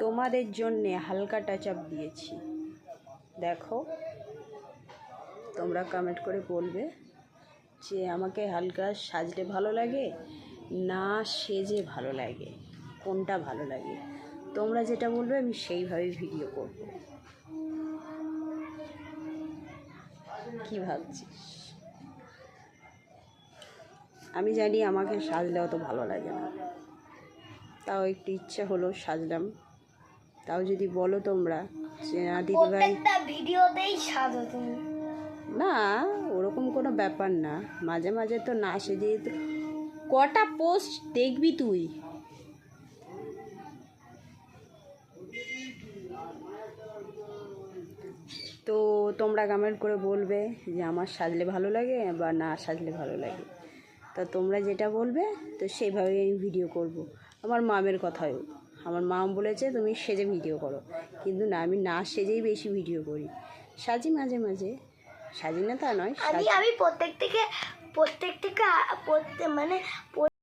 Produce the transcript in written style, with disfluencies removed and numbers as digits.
তোমাদের জন্যে হালকা টাচ আপ দিয়েছি, দেখো। তোমরা কমেন্ট করে বলবে যে আমাকে হালকা সাজলে ভালো লাগে না সেজে ভালো লাগে, কোনটা ভালো লাগে। তোমরা যেটা বলবে আমি সেইভাবে ভিডিও করব। কি ভাবছিস? আমি জানি আমাকে সাজলে অত ভালো লাগে না, তাও একটু ইচ্ছা হলো সাজলাম। তাও যদি বলো তোমরা যে না দিদিভাই ভিডিওতেই সাজো তুমি, না ওরকম কোনো ব্যাপার না, মাঝে মাঝে তো না সেজে তো কটা পোস্ট দেখবি তুই। তো তোমরা কমেন্ট করে বলবে যে আমার সাজলে ভালো লাগে বা না সাজলে ভালো লাগে। তা তোমরা যেটা বলবে তো সেইভাবেই আমি ভিডিও করব। আমার মামের কথাও, আমার মাম বলেছে তুমি সেজে ভিডিও করো, কিন্তু না, আমি না সেজেই বেশি ভিডিও করি। সাজি মাঝে মাঝে, সাজি না তা নয়। আমি প্রত্যেক থেকে মানে